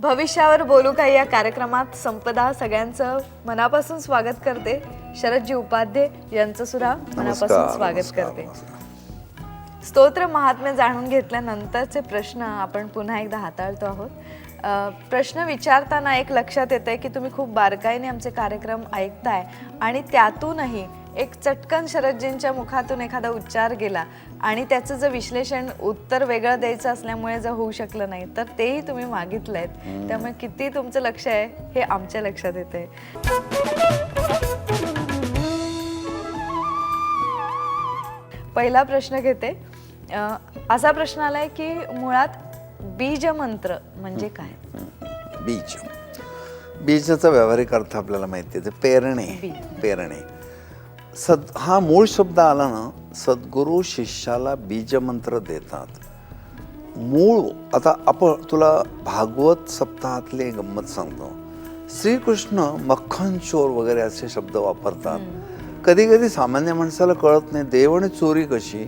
भविष्यावर बोलू काही या कार्यक्रमात संपदा सगळ्यांचं मनापासून स्वागत करते. शरदजी उपाध्ये यांचं सुद्धा मनापासून स्वागत करते. स्तोत्र महात्म्य जाणून घेतल्यानंतरचे प्रश्न आपण पुन्हा एकदा हाताळतो आहोत. प्रश्न विचारताना एक लक्षात येतंय की तुम्ही खूप बारकाईने आमचे कार्यक्रम ऐकताय आणि त्यातूनही एक चटकन शरदजींच्या मुखातून एखादा उच्चार गेला आणि त्याचं जर विश्लेषण उत्तर वेगळं द्यायचं असल्यामुळे जर होऊ शकलं नाही तर तेही तुम्ही मागितलंयत. त्यामुळे किती तुमचं लक्ष आहे हे आमच्या लक्षात येतंय. पहिला प्रश्न घेते. असा प्रश्न आलाय की मुळात बीज मंत्र म्हणजे काय? बीज, बीजाचा व्यावहारिक अर्थ आपल्याला माहिती आहे, पेरणे. पेरणे हा मूळ शब्द आला ना, सद्गुरू शिष्याला बीज मंत्र देतात. मूळ आता आपण तुला भागवत सप्ताहातले गंमत सांगतो. श्रीकृष्ण मक्खन चोर वगैरे असे शब्द वापरतात. कधी कधी सामान्य माणसाला कळत नाही देव आणि चोरी कशी.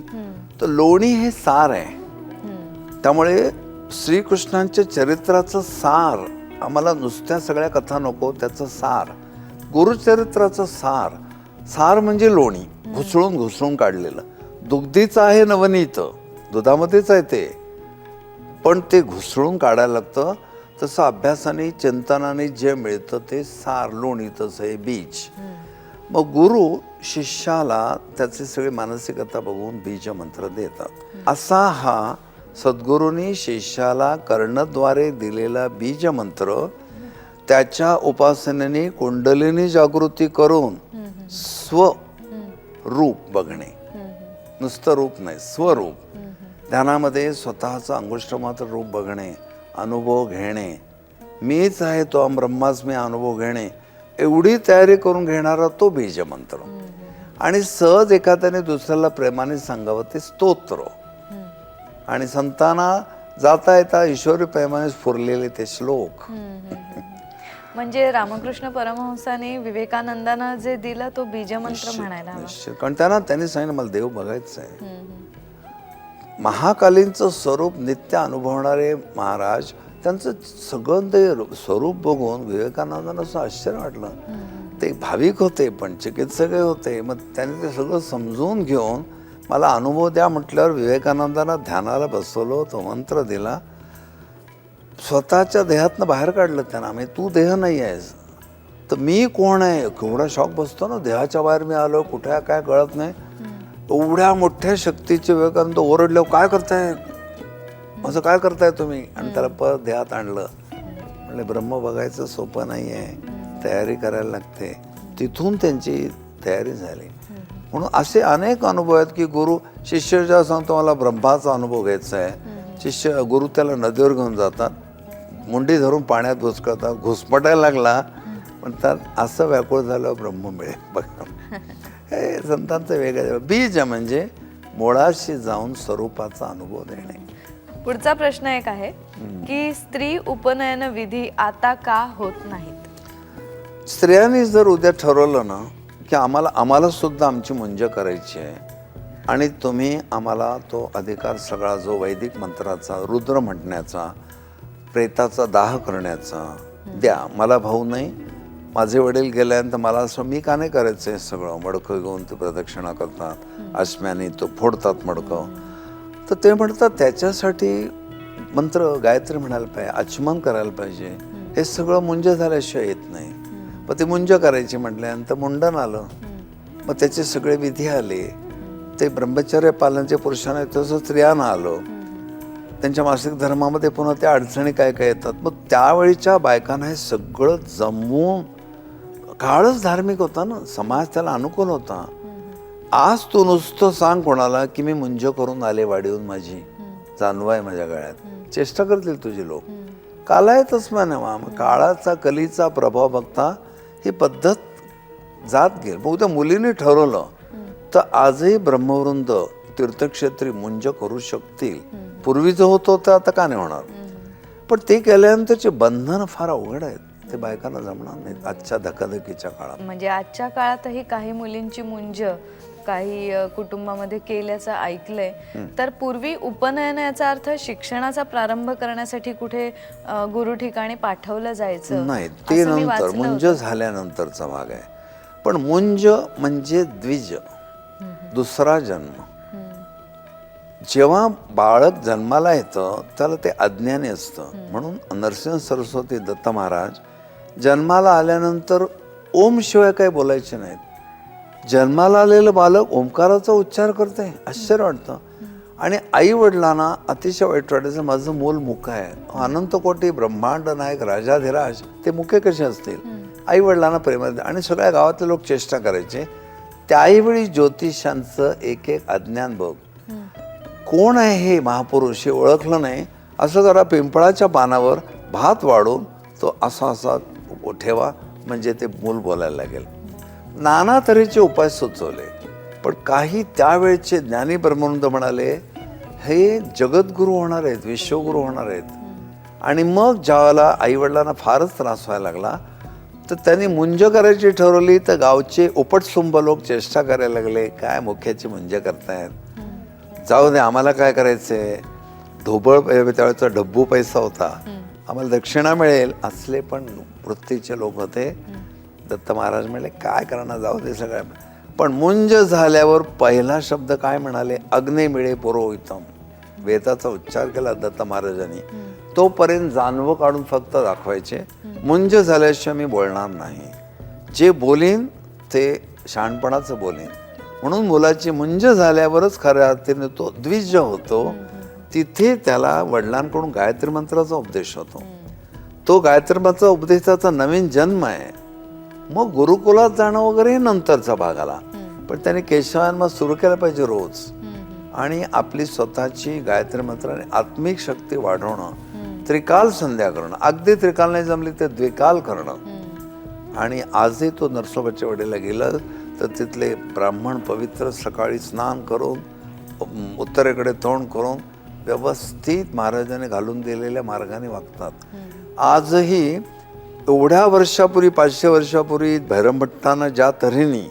तर लोणी हे सार आहे. त्यामुळे श्रीकृष्णांच्या चरित्राचं सार आम्हाला नुसत्या सगळ्या कथा नको, त्याचं सार, गुरुचरित्राचं सार. सार म्हणजे लोणी, घुसळून घुसळून काढलेलं. दुग्धीचं आहे नवनीत, दुधामध्येच आहे ते, पण ते घुसळून काढायला लागतं. तसं अभ्यासाने चिंतनाने जे मिळतं ते सार, लोणी, तसं हे बीज. मग गुरु शिष्याला त्याची सगळी मानसिकता बघून बीज मंत्र देतात. असा हा सद्गुरूंनी शिष्याला कर्णद्वारे दिलेला बीज मंत्र त्याच्या उपासनेने कुंडलिनी जागृती करून स्वरूप बघणे. नुसतं रूप नाही, स्वरूप. ध्यानामध्ये स्वतःचं अंगुष्ठमात्र रूप बघणे, अनुभव घेणे, मीच आहे तो ब्रह्मास्मी अनुभव घेणे, एवढी तयारी करून घेणारा तो बीज मंत्र. आणि सहज एखाद्याने दुसऱ्याला प्रेमाने सांगावं ते स्तोत्र. आणि संतांना जाता येता ईश्वरी प्रेमाने स्फुरलेले ते श्लोक. म्हणजे रामकृष्ण परमहंसाने विवेकानंदांना जे दिलं तो बीजमंत्र म्हणायला हवा. कारण त्यांनी सांगितलं मला देव बघायचं आहे. महाकालींचं स्वरूप नित्य अनुभवणारे महाराज, त्यांचं सगळं ते स्वरूप बघून विवेकानंदांना असं आश्चर्य वाटलं. ते भाविक होते पण चिकित्सकही होते. मग त्यांनी ते सगळं समजून घेऊन मला अनुभव द्या म्हटल्यावर विवेकानंदांना ध्यानाला बसवलं, तो मंत्र दिला. स्वतःच्या देहातनं बाहेर काढलं त्यांना. म्हणजे तू देह नाही आहेस तर मी कोण आहे. केवढा शॉक बसतो ना, देहाच्या बाहेर मी आलो, कुठे काय कळत नाही. एवढ्या मोठ्या शक्तीचे विवेकानंद ओरडले, काय करताय, असं काय करताय तुम्ही. आणि त्याला परत देहात आणलं. म्हणजे ब्रह्म बघायचं सोपं नाही आहे, तयारी करायला लागते. तिथून त्यांची तयारी झाली. म्हणून असे अनेक अनुभव आहेत की गुरु शिष्य जेव्हा सांगतो मला ब्रह्माचा अनुभव घ्यायचा आहे, शिष्य गुरु त्याला नदीवर घेऊन जातात, मुंडी धरून पाण्यात घुसकळतात, घुसमटायला लागला पण त्यात असं व्याकुळ झालं ब्रह्म मिळेल. बघा हे संतांचं वेगळं. बीज म्हणजे मुळाशी जाऊन स्वरूपाचा अनुभव देणे. पुढचा प्रश्न एक आहे की स्त्री उपनयन विधी आता का होत नाहीत? स्त्रियांनी जर उद्या ठरवलं ना की आम्हाला सुद्धा आमची मुंज करायची आहे आणि तुम्ही आम्हाला तो अधिकार सगळा जो वैदिक मंत्राचा, रुद्र म्हणण्याचा, प्रेताचा दाह करण्याचा द्या. मला भाऊ नाही, माझे वडील गेल्यानंतर मला असं मी का नाही करायचं. हे सगळं मडकं घेऊन ते प्रदक्षिणा करतात, अश्म्याने तो फोडतात मडकं. तर ते म्हणतात त्याच्यासाठी मंत्र गायत्री म्हणायला पाहिजे, आचमन करायला पाहिजे. हे सगळं मुंज झाल्याशिवाय येत नाही. मग ते मुंज करायची म्हटल्यानंतर मुंडन आलं, मग त्याचे सगळे विधी आले. ते ब्रह्मचर्य पालनाचे पुरुषांना तसं स्त्रियांना आलं. त्यांच्या मासिक धर्मामध्ये पुन्हा त्या अडचणी काय काय येतात. मग त्यावेळीच्या बायकांना हे सगळं जमवून, काळच धार्मिक होता ना, समाज त्याला अनुकूल होता. आज तू नुसतं सांग कोणाला की मी मुंज करून आले वाढीहून, माझी जानवा आहे माझ्या गळ्यात, चेष्टा करतील तुझे लोक. कालायतच मानवा. मग काळाचा कलीचा प्रभाव बघता ही पद्धत जात गेली. मग त्या मुलीने ठरवलं तर आजही ब्रह्मवृंद तीर्थक्षेत्री मुंज करू शकतील. पूर्वीचं होतं तर आता का नाही होणार. पण ते केल्यानंतरचे बंधन फार अवघड आहेत, ते बायकांना जमणार नाहीत आजच्या धकाधकीच्या काळात. म्हणजे आजच्या काळातही काही मुलींची मुंज काही कुटुंबामध्ये केल्याचं ऐकलंय. तर पूर्वी उपनयन याचा अर्थ शिक्षणाचा प्रारंभ करण्यासाठी कुठे गुरु ठिकाणी पाठवलं जायचं नाही, ते असं मी नंतर वाचलं मुंज होतं. झाल्यानंतरचा भाग आहे. पण मुंज म्हणजे द्विज, दुसरा जन्म. जेव्हा बाळक जन्माला येतं त्याला ते अज्ञानी असतं. म्हणून नरसिंह सरस्वती दत्त महाराज जन्माला आल्यानंतर ओम शिवाय काही बोलायचे नाहीत. जन्माला आलेलं बालक ओंकाराचा उच्चार करते, आश्चर्य वाटतं. आणि आई वडिलांना अतिशय वाईट वाटायचं, माझं मूल मुक आहे. अनंत कोटी ब्रह्मांड नायक राजाधिराज ते मुके कसे असतील. आई वडिलांना प्रेम, आणि सगळ्या गावातले लोक चेष्टा करायचे. त्यावेळी ज्योतिषांचं एक एक अज्ञान बघ. कोण आहे हे महापुरुष हे ओळखलं नाही. असं करा, पिंपळाच्या पानावर भात वाढून तो असा असा ठेवा म्हणजे ते मूल बोलायला लागेल. नाना तऱ्हेचे उपाय सुचवले. पण काही त्यावेळचे ज्ञानी ब्रह्मानंद म्हणाले, हे जगद्गुरू होणार आहेत, विश्वगुरू होणार आहेत. आणि मग ज्यावेळेला आईवडिलांना फारच त्रास व्हायला लागला तर त्यांनी मुंज करायची ठरवली. तर गावचे उपटसुंब लोक चेष्टा करायला लागले, काय मुख्याची मुंज करतायत, जाऊ दे, आम्हाला काय करायचंय. ढोबळ त्यावेळेचा डब्बू पैसा होता, आम्हाला दक्षिणा मिळेल असले पण वृत्तीचे लोक होते. दत्त महाराज म्हणले काय करणार, जाऊ दे सगळ्या. पण मुंज झाल्यावर पहिला शब्द काय म्हणाले, अग्ने मिळे पुरोहितम. वेदाचा उच्चार केला दत्त महाराजांनी. तोपर्यंत जानवं काढून फक्त दाखवायचे, मुंज झाल्याशिवाय मी बोलणार नाही. जे बोलीन ते शहाणपणाचं बोलीन. म्हणून मुलाची मुंज झाल्यावरच खऱ्या अर्थाने तो द्विज होतो. तिथे त्याला वडिलांकडून गायत्री मंत्राचा उपदेश होतो. तो गायत्री मंत्राचा उपदेशाचा नवीन जन्म आहे. मग गुरुकुलात जाणं वगैरे नंतरचा भाग आला. पण त्याने केशवायन सुरू केलं पाहिजे रोज. आणि आपली स्वतःची गायत्री मंत्राने आत्मिक शक्ती वाढवणं, त्रिकाल संध्या करणं, अगदी त्रिकाल नाही जमली तर द्विकाल करणं. आणि आजही तो नरसोबाच्या वाडीला गेला तर तिथले ब्राह्मण पवित्र सकाळी स्नान करून उत्तरेकडे तोंड करून व्यवस्थित महाराजांनी घालून दिलेल्या मार्गाने वागतात. आजही एवढ्या वर्षापूर्वी, 500 वर्षापूर्वी भैरमभट्टानं ज्या तऱ्हेने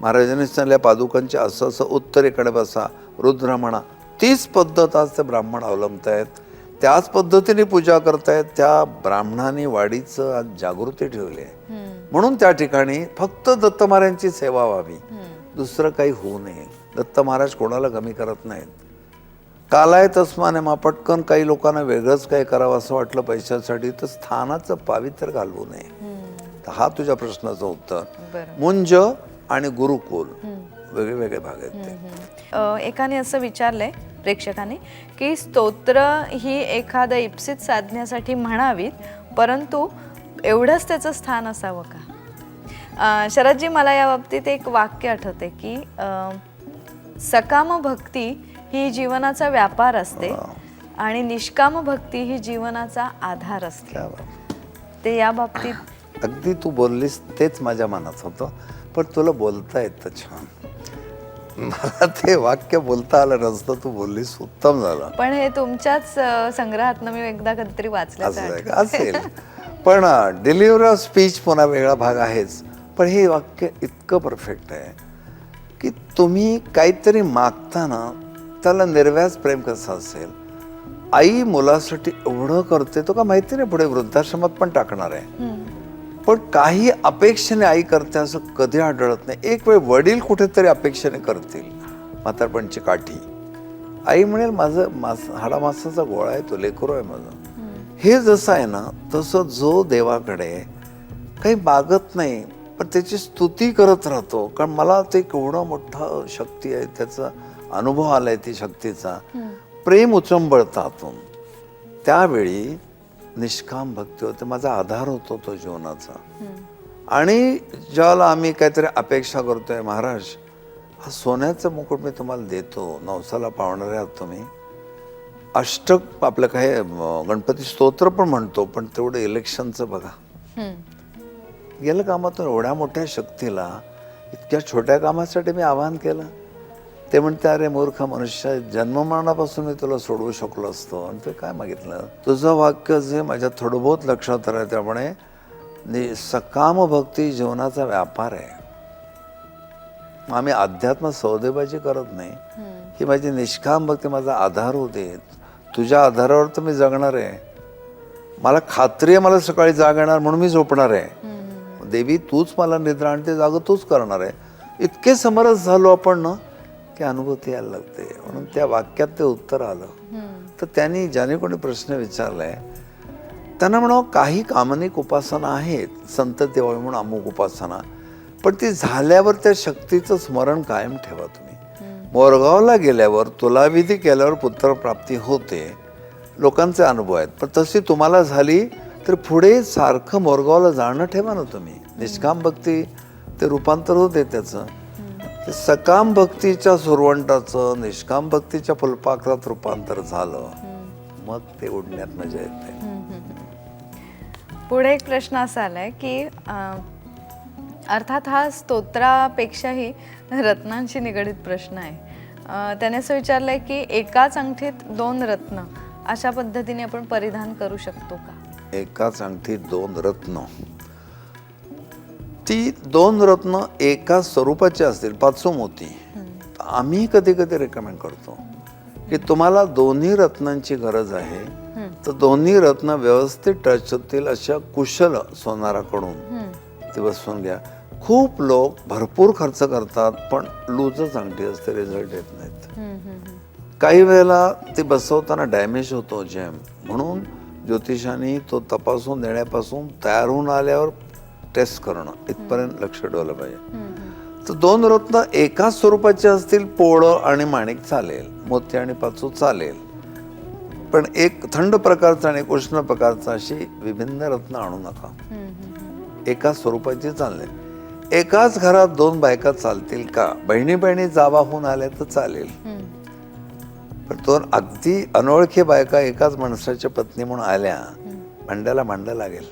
महाराजांनी सांगल्या पादुकांच्या असं असं उत्तरेकडे बसा, रुद्र म्हणा, तीच पद्धत आज ते ब्राह्मण अवलंबतायत. त्याच पद्धतीने पूजा करतायत. त्या ब्राह्मणाने वाडीचं आज जागृती ठेवली आहे. म्हणून त्या ठिकाणी फक्त दत्त महाराजांची सेवा व्हावी, दुसरं काही होऊ नये. दत्त महाराज कोणाला कमी करत नाहीत. कालाय तस्माने मा, पटकन काही लोकांना वेगळंच काही करावं असं वाटलं पैशासाठी तर स्थानाचं पावित्र्य घालवू नये. तर हा तुझ्या प्रश्नाचं उत्तर. मुंज आणि गुरुकुल वेगळे वेगळे भाग आहेत ते. एकाने असं विचारलंय प्रेक्षकांनी की स्तोत्र ही एखादं इप्सित साधण्यासाठी म्हणावीत, परंतु एवढंच त्याचं स्थान असावं का? शरदजी, मला या बाबतीत एक वाक्य आठवते की सकाम भक्ती ही जीवनाचा व्यापार असते आणि निष्काम भक्ती ही जीवनाचा आधार असते. ते या बाबतीत अगदी तू बोललीस तेच माझ्या मनात होतं. पण तुला बोलता येतं छान. मला ते वाक्य बोलता आलं नसतं, तू बोललीस उत्तम झालं. पण हे तुमच्याच संग्रहातनं मी एकदा कधीतरी वाचलं असेल. पण डिलिव्हर ऑफ स्पीच पुन्हा वेगळा भाग आहेच. पण हे वाक्य इतकं परफेक्ट आहे की तुम्ही काहीतरी मागताना त्याला निर्व्याज प्रेम कसं असेल. आई मुलासाठी एवढं करते, तो का माहिती नाही पुढे वृद्धाश्रमात पण टाकणार आहे. पण काही अपेक्षेने आई करते असं कधी आढळत नाही. एक वेळ वडील कुठेतरी अपेक्षेने करतील, म्हातारपणची काठी. आई म्हणेल माझं हाडा मासाचा गोळा आहे, तो लेकरू आहे माझं. हे जसं आहे ना तसं जो देवाकडे काही मागत नाही पण त्याची स्तुती करत राहतो. कारण मला ते केवढं मोठं शक्ती आहे, त्याचा अनुभव आलाय ती शक्तीचा. प्रेम उचंबळतं आतून. त्यावेळी निष्काम भक्ती होते, माझा आधार होतो तो जीवनाचा. आणि ज्याला आम्ही काहीतरी अपेक्षा करतोय, महाराज हा सोन्याचं मुकुट मी तुम्हाला देतो, नवसाला पावणारे आहात तुम्ही, अष्टक आपलं काय गणपती स्तोत्र पण म्हणतो, पण तेवढं इलेक्शनचं बघा. गेल्या कामातून एवढ्या मोठ्या शक्तीला इतक्या छोट्या कामासाठी मी आवाहन केलं. ते म्हणते, अरे मूर्ख मनुष्य, जन्ममरणापासून मी तुला सोडवू शकलो असतो आणि ते काय मागितलं. तुझं वाक्य जे माझ्या थोडं बहुत लक्षात राहिलं, त्यामुळे सकाम भक्ती जीवनाचा व्यापार आहे. आम्ही अध्यात्म सौदेबाजी करत नाही. ही माझी निष्काम भक्ती माझा आधार होते. तुझ्या आधारावर तर मी जगणार आहे. मला खात्री आहे मला सकाळी जाग येणार म्हणून मी झोपणार आहे. देवी तूच मला निद्रा आणि ते जाग तूच करणार आहे. इतके समरस झालो आपण ना की अनुभूती यायला लागते. म्हणून त्या वाक्यात ते उत्तर आलं. तर त्यांनी ज्याने कोणी प्रश्न विचारलाय त्यांना म्हणावं काही कामनिक उपासना आहेत, संत देवाळी म्हणून अमुक उपासना, पण ती झाल्यावर त्या शक्तीचं स्मरण कायम ठेवा. तुम्ही मोरगावला गेल्यावर तुलाविधी केल्यावर पुत्रप्राप्ती होते, लोकांचे अनुभव आहेत, पण तशी तुम्हाला झाली तर पुढे सारखं मोरगावला जाणं ठेवा ना तुम्ही. निष्काम भक्ती ते रूपांतर होते त्याचं. ते सकाम भक्तीच्या सुरवंटाचं निष्काम भक्तीच्या फुलपाखरात रूपांतर झालं, मग ते उडण्यात मजा येते. पुढे एक प्रश्न असा आलाय की अर्थात हा स्तोत्रापेक्षाही रत्नांशी निगडीत प्रश्न आहे. त्याने असं विचारलंय की एकाच अंगठीत 2 रत्न अशा पद्धतीने आपण परिधान करू शकतो का? एकाच अंगठीत 2 रत्न, ती 2 रत्न एका स्वरूपाचे असतील, 5 मोती. आम्ही कधी कधी रेकमेंड करतो की तुम्हाला दोन्ही रत्नांची गरज आहे तर दोन्ही रत्न व्यवस्थित टच होतील अशा कुशल सोनाराकडून ते बसवून घ्या. खूप लोक भरपूर खर्च करतात पण लूजच अंगठी असते, रिझल्ट येत नाहीत. काही वेळेला ते बसवताना डॅमेज होतो जेम, म्हणून ज्योतिषांनी तो तपासून देण्यापासून तयार होऊन आल्यावर टेस्ट करणं इथपर्यंत लक्ष ठेवलं पाहिजे. तर 2 रत्न एकाच स्वरूपाचे असतील, पोळं आणि माणिक चालेल, मोती आणि पाचू चालेल, पण एक थंड प्रकारचा आणि एक उष्ण प्रकारचा अशी विभिन्न रत्न आणू नका. एकाच स्वरूपाची चालणे. एकाच घरात 2 बायका चालतील का? बहिणी बहिणी जावा होऊन आल्या तर चालेल, पण 2 अगदी अनोळखी बायका एकाच माणसाच्या पत्नी म्हणून आल्या, भांड्याला भांडं लागेल.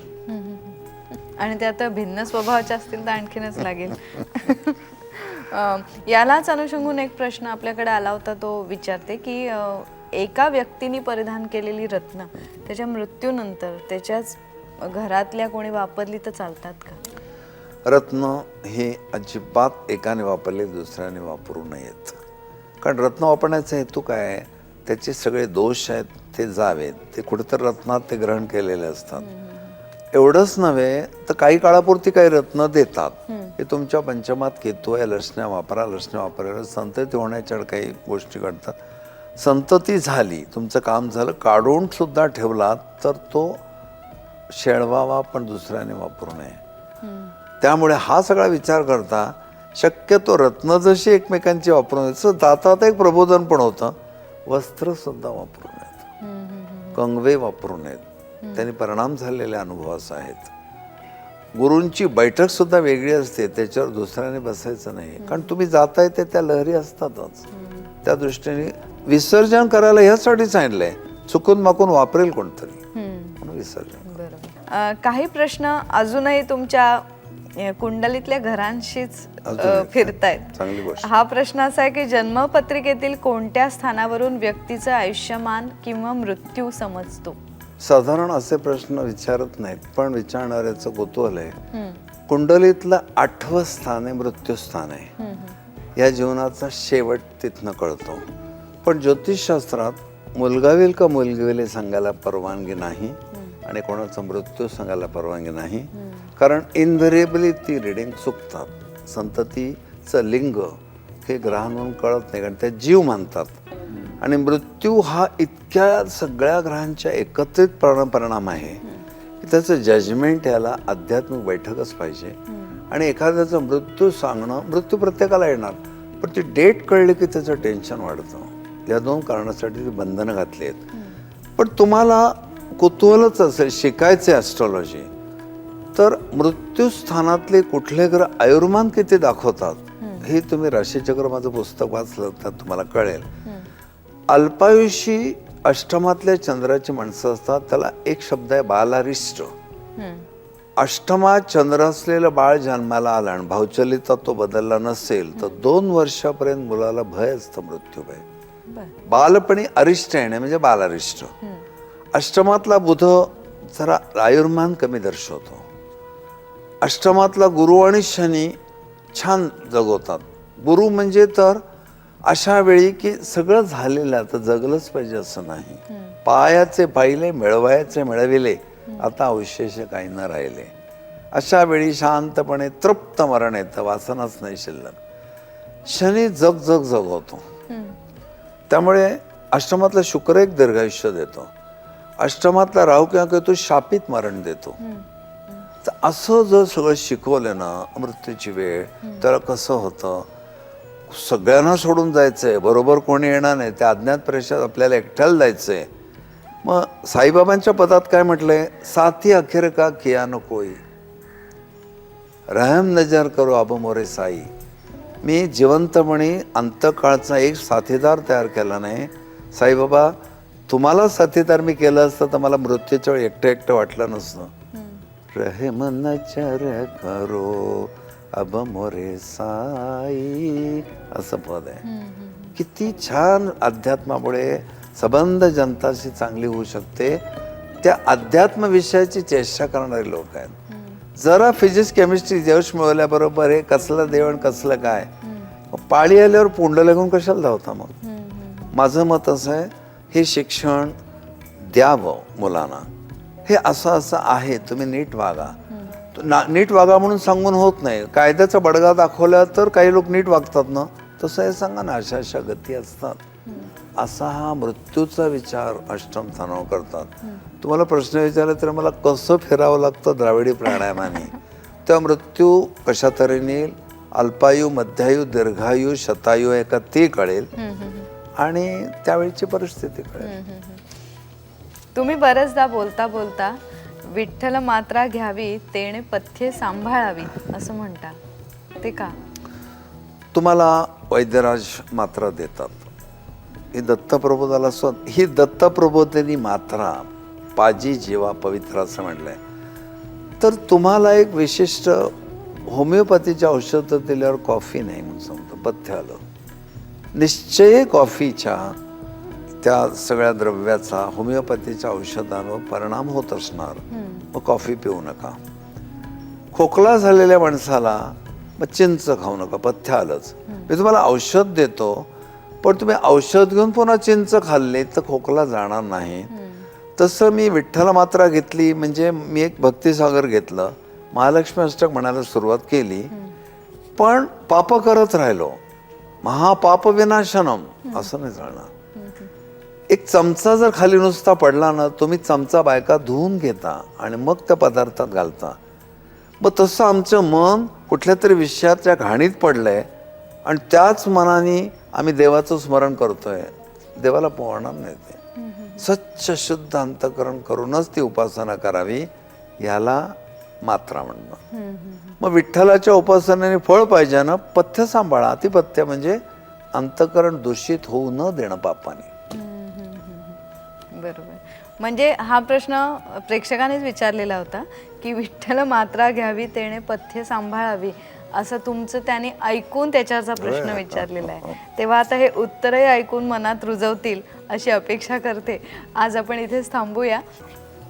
आणि ते आता भिन्न स्वभावाचे असतील तर आणखीनच लागेल. यालाच अनुषंगून एक प्रश्न आपल्याकडे आला होता, तो विचारते की एका व्यक्तीने परिधान केलेली रत्न त्याच्या मृत्यूनंतर त्याच्याच घरातल्या कोणी वापरली तर चालतात का? रत्न हे अजिबात एकाने वापरले दुसऱ्याने वापरू नयेत. कारण रत्न वापरण्याचा हेतू काय आहे? त्याचे सगळे दोष आहेत ते जावेत, ते कुठेतरी रत्नात ते ग्रहण केलेले असतात. एवढंच नव्हे तर काही काळापुरती काही रत्न देतात, हे तुमच्या पंचमात केतू आहे, लसण्या वापरा, लसण्या वापरायला संतती होण्याच्या काही गोष्टी घडतात. संतती झाली, तुमचं काम झालं, काढून सुद्धा ठेवलात तर तो शेळवावा पण दुसऱ्याने वापरू नये. त्यामुळे हा सगळा विचार करता शक्यतो रत्न जशी एकमेकांची वापरून तसं दातात एक प्रबोधन पण होतं. वस्त्र सुद्धा वापरू नयेत, कंगवे वापरू नयेत, त्यांनी परिणाम झालेले अनुभव असे आहेत. गुरूंची बैठक सुद्धा वेगळी असते, त्याच्यावर दुसऱ्याने बसायचं नाही, कारण तुम्ही जाताय ते त्या लहरी असतातच. त्या दृष्टीने विसर्जन करायला ह्यासाठी सांगितलंय, चुकून माकून वापरेल कोणतरी म्हणून विसर्जन. बरोबर. काही प्रश्न अजूनही तुमच्या कुंडलीतल्या घरांशीच फिरतायत. चांगली गोष्ट. हा प्रश्न असा आहे की जन्मपत्रिकेतील कोणत्या स्थानावरून व्यक्तीचं आयुष्यमान किंवा मृत्यू समजतो? साधारण असे प्रश्न विचारत नाहीत, पण विचारणाऱ्याचं कुतूहल आहे. कुंडलीतलं 8वं स्थान आहे मृत्यूस्थान आहे. या जीवनाचा शेवट तिथनं कळतो. पण ज्योतिषशास्त्रात मुलगा होईल का मुलगी होईल हे सांगायला परवानगी नाही आणि कोणाचा मृत्यू सांगायला परवानगी नाही, कारण इनव्हेरिएबली ती रिडिंग चुकतात. संततीचं लिंग हे ग्रहांवरून कळत नाही, कारण त्या जीव मानतात. आणि मृत्यू हा इतक्या सगळ्या ग्रहांच्या एकत्रित परिणाम आहे की त्याचं जजमेंट याला आध्यात्मिक बैठकच पाहिजे. आणि एखाद्याचा मृत्यू सांगणं, मृत्यू प्रत्येकाला येणार, पण ती डेट कळली की त्याचं टेन्शन वाढतं. या 2 कारणासाठी ती बंधनं घातली आहेत. पण तुम्हाला कुतूहलच असेल शिकायचे ॲस्ट्रॉलॉजी, तर मृत्यूस्थानातले कुठले ग्रह आयुर्मान किती दाखवतात हे तुम्ही राशीचक्र माझं पुस्तक वाचलं तर तुम्हाला कळेल. अल्पायुषी अष्टमातल्या चंद्राची माणसं असतात, त्याला एक शब्द आहे बालारिष्ट. अष्टमात चंद्र असलेलं बाळ जन्माला आलं आणि भावचलिता तो बदलला नसेल तर 2 वर्षापर्यंत मुलाला भय असतं, मृत्यू भय. बालपणी अरिष्ट येणे म्हणजे बालारिष्ट. अष्टमातला बुध जरा आयुर्मान कमी दर्शवतो. अष्टमातला गुरु आणि शनी छान जगवतात, गुरु म्हणजे तर अशा वेळी की सगळं झालेलं आता जगलंच पाहिजे असं नाही. पायाचे पाहिले मिळवायचे मिळविले, आता अवशेष काही न राहिले. अशा वेळी शांतपणे तृप्त मरण येतं, वासनाच नाही शिल्लक. शनी जग जग जगवतो. त्यामुळे अष्टमातला शुक्र एक दीर्घायुष्य देतो, अष्टमातला राहू किंवा केतू शापित मरण देतो. तर असं जर सगळं शिकवलं ना, मृत्यूची वेळ तर कसं होतं, सगळ्यांना सोडून जायचंय, बरोबर कोणी येणार नाही, त्या अज्ञात प्रवेशात आपल्याला एकट्याला जायचंय. मग साईबाबांच्या पदात काय म्हटलंय, साथी अखेर का किया न कोई, रहम नजर करो अब मोरे साई. मी जिवंतपणी अंतकाळचा एक साथीदार तयार केला नाही. साईबाबा, तुम्हाला साथीदार मी केलं असतं तर मला मृत्यूच्या वेळी एकटं एकटं वाटलं नसतं. रहम नजर करो अब मोरे साई, असं पद आहे. किती छान अध्यात्मामुळे संबंध जनताशी चांगली होऊ शकते. त्या अध्यात्म विषयाची चेष्टा करणारे लोक आहेत. जरा फिजिक्स केमिस्ट्री यश मिळवल्याबरोबर हे कसलं देव आणि कसलं काय, पाळी आल्यावर पुंड लागून कशाला धावता. मग माझं मत असं आहे, हे शिक्षण द्यावं मुलांना. हे असं असं आहे, तुम्ही नीट वागा. नीट वागा म्हणून सांगून होत नाही. कायद्याचा बडगा दाखवला तर काही लोक नीट वागतात ना, तसं हे सांगा ना, अशा अशा गती असतात. असा हा मृत्यूचा विचार अष्टम स्थानावर करतात. तुम्हाला प्रश्न विचारला तर मला कसं फिरावं लागतं द्राविडी प्राणायामाने, तेव्हा मृत्यू कशा तऱ्हेने येईल, अल्पायू, मध्यायू, दीर्घायू, शतायू आहे का ते कळेल आणि त्यावेळीची परिस्थिती कळेल. तुम्ही बरेचदा बोलता बोलता विठ्ठल मात्रा घ्यावी तेणे पथ्ये सांभाळावी असं म्हणता, ते का? तुम्हाला वैद्यराज मात्रा देतात, ही दत्तप्रबोधाला ही दत्तप्रबोधिनी मात्रा पाजी जीवा पवित्र असं म्हटलंय. तर तुम्हाला एक विशिष्ट होमिओपॅथीच्या औषधं दिल्यावर कॉफी नाही म्हणून सांगतो, पथ्य आलं. निश्चय कॉफीच्या त्या सगळ्या द्रव्याचा होमिओपॅथीच्या औषधांवर परिणाम होत असणार, मग कॉफी पिऊ नका. खोकला झालेल्या माणसाला मग चिंच खाऊ नका, पथ्य आलंच. मी तुम्हाला औषध देतो, पण तुम्ही औषध घेऊन पुन्हा चिंच खाल्ली तर खोकला जाणार नाही. तसं मी विठ्ठल मात्रा घेतली म्हणजे मी एक भक्तिसागर घेतलं, महालक्ष्मी अष्टक म्हणायला सुरुवात केली, पण पाप करत राहिलो, महापाप विनाशनम असं नाही चालणार. एक चमचा जर खाली नुसता पडला ना, तुम्ही चमचा बायका धुवून घेता आणि मग त्या पदार्थात घालता. मग तसं आमचं मन कुठल्या तरी विषयाच्या घाणीत पडलंय आणि त्याच मनाने आम्ही देवाचं स्मरण करतोय, देवाला पोहणार नाही. ते स्वच्छ शुद्ध अंतकरण करूनच ती उपासना करावी, याला मात्रा म्हणणं. मग विठ्ठलाच्या उपासनेने फळ पाहिजे ना, पथ्य सांभाळा. अतिपथ्य म्हणजे अंतकरण दूषित होऊ न देणं पापाने. बरोबर. म्हणजे हा प्रश्न प्रेक्षकानेच विचारलेला होता की विठ्ठल मात्रा घ्यावी तेणे पथ्य सांभाळावी, असं तुमचं त्याने ऐकून त्याच्याचा प्रश्न विचारलेला आहे. तेव्हा आता हे उत्तरही ऐकून मनात रुजवतील अशी अपेक्षा करते. आज आपण इथेच थांबूया.